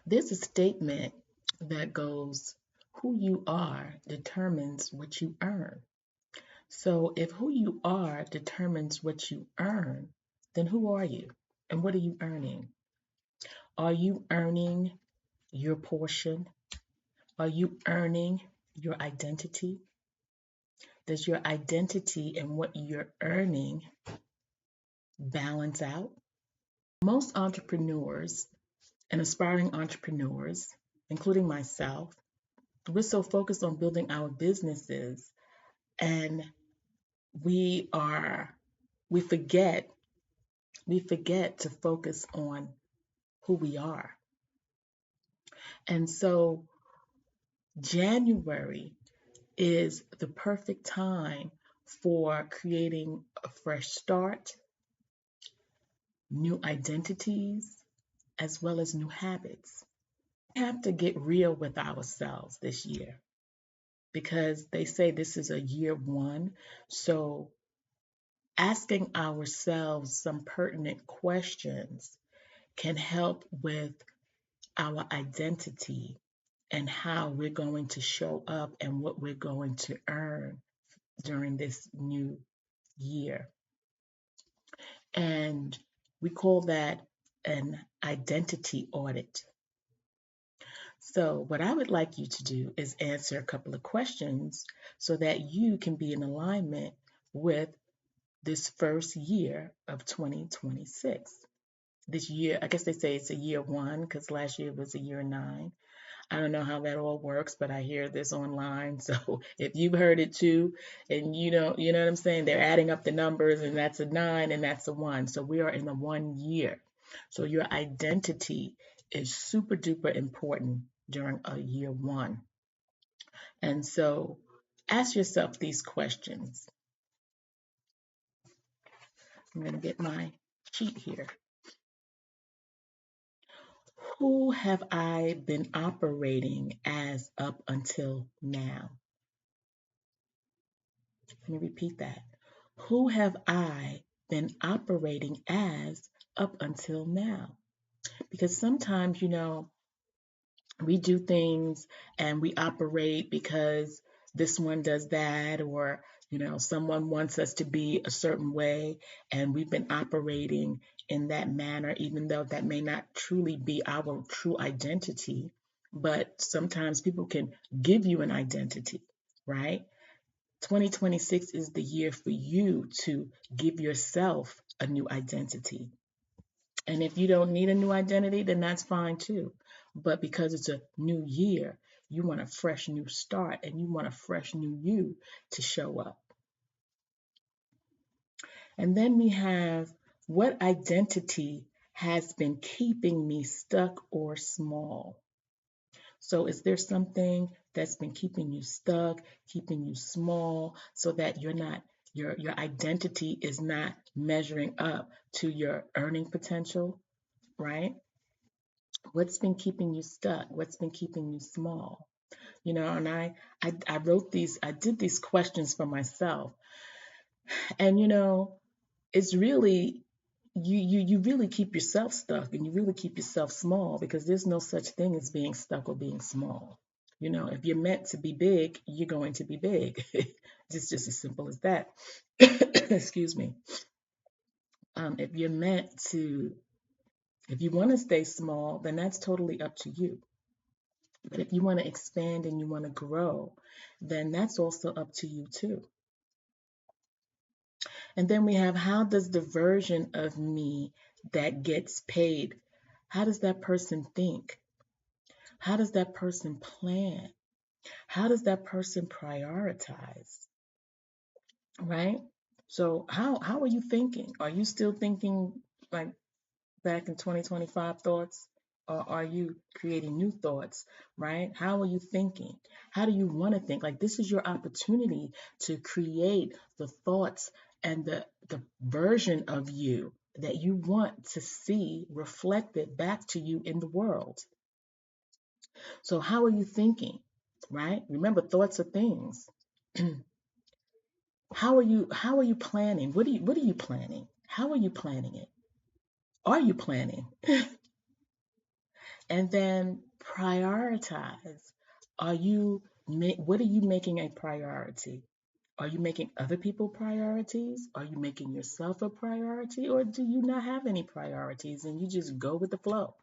There's a statement that goes, who you are determines what you earn. So if who you are determines what you earn, then who are you? And what are you earning? Are you earning your portion? Are you earning your identity? Does your identity and what you're earning balance out? Most entrepreneurs and aspiring entrepreneurs, including myself, we're so focused on building our businesses and we are we forget we forget to focus on who we are. And so January is the perfect time for creating a fresh start, new identities, as well as new habits. We have to get real with ourselves this year because they say this is a year one. So asking ourselves some pertinent questions can help with our identity and how we're going to show up and what we're going to earn during this new year. And we call that an identity audit. So, what I would like you to do is answer a couple of questions so that you can be in alignment with this first year of 2026. This year, I guess they say it's a year one because last year was a year nine. I don't know how that all works, but I hear this online. So if you've heard it too, and you know what I'm saying, they're adding up the numbers, and that's a nine and that's a one. So we are in the 1 year. So your identity is super duper important during a year one. And so ask yourself these questions. I'm going to get my sheet here. Who have I been operating as up until now? Let me repeat that. Who have I been operating as up until now? Because sometimes, we do things and we operate because this one does that, or, someone wants us to be a certain way, and we've been operating in that manner, even though that may not truly be our true identity. But sometimes people can give you an identity, right? 2026 is the year for you to give yourself a new identity. And if you don't need a new identity, then that's fine too. But because it's a new year, you want a fresh new start and you want a fresh new you to show up. And then we have, what identity has been keeping me stuck or small? So is there something that's been keeping you stuck, keeping you small, so that your identity is not measuring up to your earning potential, right? What's been keeping you stuck? What's been keeping you small? And I wrote these, I did these questions for myself. And it's really, you really keep yourself stuck and you really keep yourself small, because there's no such thing as being stuck or being small. If you're meant to be big, you're going to be big. It's just as simple as that. Excuse me. If you're meant to, if you want to stay small, then that's totally up to you. But if you want to expand and you want to grow, then that's also up to you too. And then we have, how does the version of me that gets paid, how does that person think? How does that person plan? How does that person prioritize? Right? So how are you thinking? Are you still thinking like back in 2025 thoughts? Or are you creating new thoughts, right? How are you thinking? How do you want to think? Like, this is your opportunity to create the thoughts and the version of you that you want to see reflected back to you in the world. So how are you thinking, right? Remember, thoughts are things. How are you planning? What are you planning? How are you planning it? Are you planning? And then prioritize. What are you making a priority? Are you making other people priorities? Are you making yourself a priority? Or do you not have any priorities and you just go with the flow?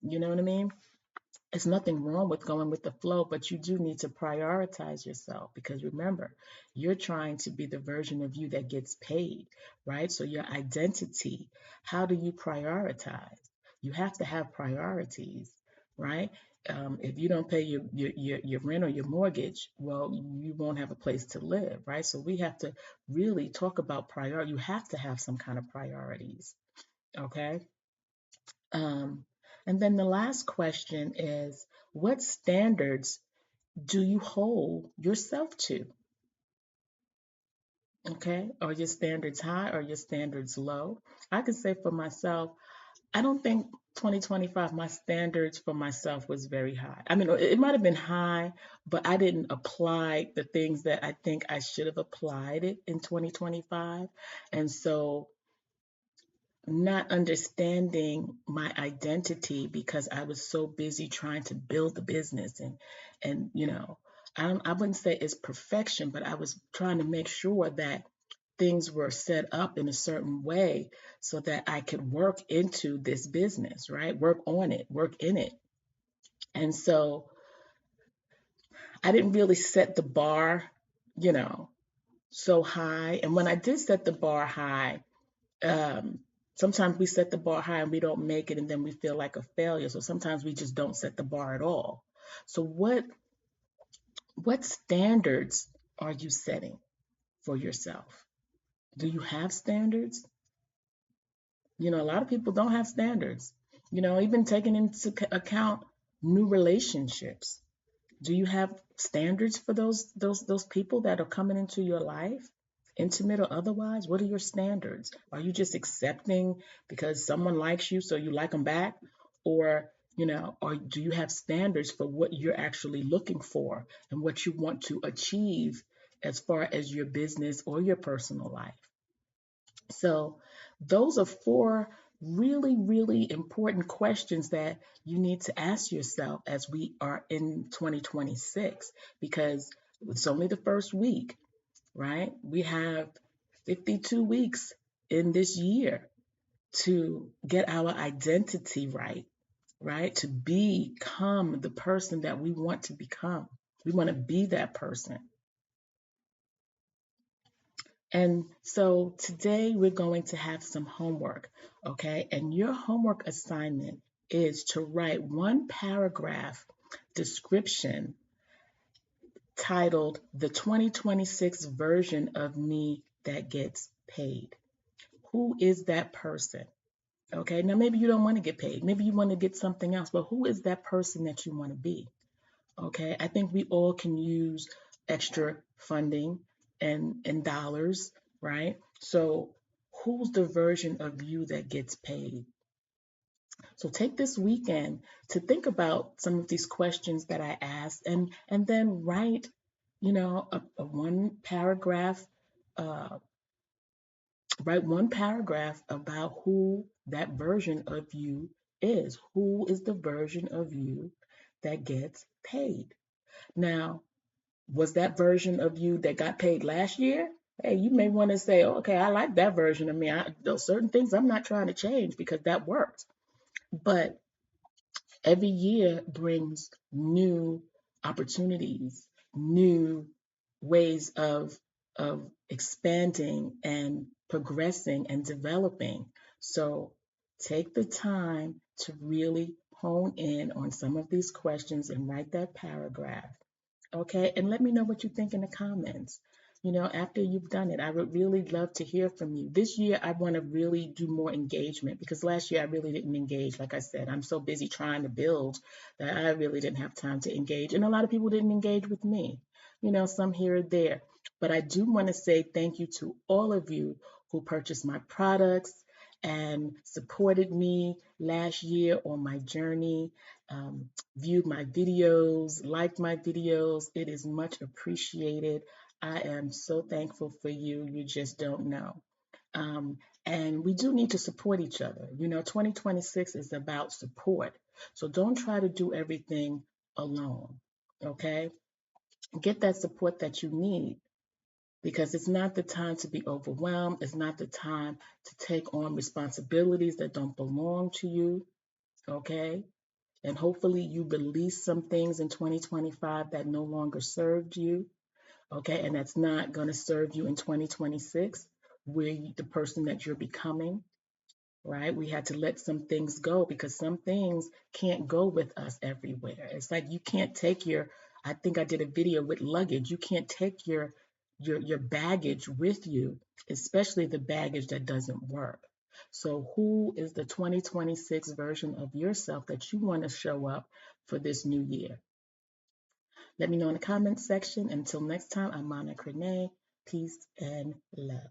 You know what I mean? It's nothing wrong with going with the flow, but you do need to prioritize yourself because remember, you're trying to be the version of you that gets paid, right? So your identity, how do you prioritize? You have to have priorities, right? If you don't pay your rent or your mortgage, well, you won't have a place to live, right? So we have to really talk about priority. You have to have some kind of priorities, okay? Um, and then the last question is, what standards do you hold yourself to? Okay, are your standards high or your standards low? I can say for myself, I don't think 2025, my standards for myself was very high. I mean, it might have been high, but I didn't apply the things that I think I should have applied it in 2025. And so not understanding my identity because I was so busy trying to build the business and I wouldn't say it's perfection, but I was trying to make sure that things were set up in a certain way so that I could work into this business, right? Work on it, work in it. And so I didn't really set the bar, you know, so high. And when I did set the bar high, um, sometimes we set the bar high and we don't make it, and then we feel like a failure. So sometimes we just don't set the bar at all. So what standards are you setting for yourself? Do you have standards? A lot of people don't have standards. Even taking into account new relationships. Do you have standards for those people that are coming into your life, intimate or otherwise? What are your standards? Are you just accepting because someone likes you, so you like them back, or do you have standards for what you're actually looking for and what you want to achieve as far as your business or your personal life? So, those are four really, really important questions that you need to ask yourself as we are in 2026 because it's only the first week, right? We have 52 weeks in this year to get our identity right, right? To become the person that we want to become. We want to be that person. And so today we're going to have some homework, okay? And your homework assignment is to write one paragraph description titled The 2026 Version of Me That Gets Paid. Who is that person? Okay, now maybe you don't want to get paid. Maybe you want to get something else, but who is that person that you want to be? Okay, I think we all can use extra funding and dollars, right? So who's the version of you that gets paid? So take this weekend to think about some of these questions that I asked and then write, a one paragraph, uh, write one paragraph about who that version of you is. Who is the version of you that gets paid? Now, was that version of you that got paid last year? Hey, you may want to say, oh, okay, I like that version of me. There's certain things I'm not trying to change because that worked. But every year brings new opportunities, new ways of expanding and progressing and developing. So take the time to really hone in on some of these questions and write that paragraph. Okay, and let me know what you think in the comments. After you've done it, I would really love to hear from you. This year, I want to really do more engagement because last year I really didn't engage. Like I said, I'm so busy trying to build that I really didn't have time to engage. And a lot of people didn't engage with me, some here or there. But I do want to say thank you to all of you who purchased my products and supported me last year on my journey. Viewed my videos, liked my videos. It is much appreciated. I am so thankful for you. You just don't know. And we do need to support each other. 2026 is about support. So don't try to do everything alone. Okay? Get that support that you need, because it's not the time to be overwhelmed. It's not the time to take on responsibilities that don't belong to you. Okay? And hopefully you release some things in 2025 that no longer served you. Okay? And that's not going to serve you in 2026, where the person that you're becoming. Right? We had to let some things go because some things can't go with us everywhere. It's like you can't take your, I think I did a video with luggage. You can't take your baggage with you, especially the baggage that doesn't work. So who is the 2026 version of yourself that you want to show up for this new year? Let me know in the comments section. Until next time, I'm Monica Renee. Peace and love.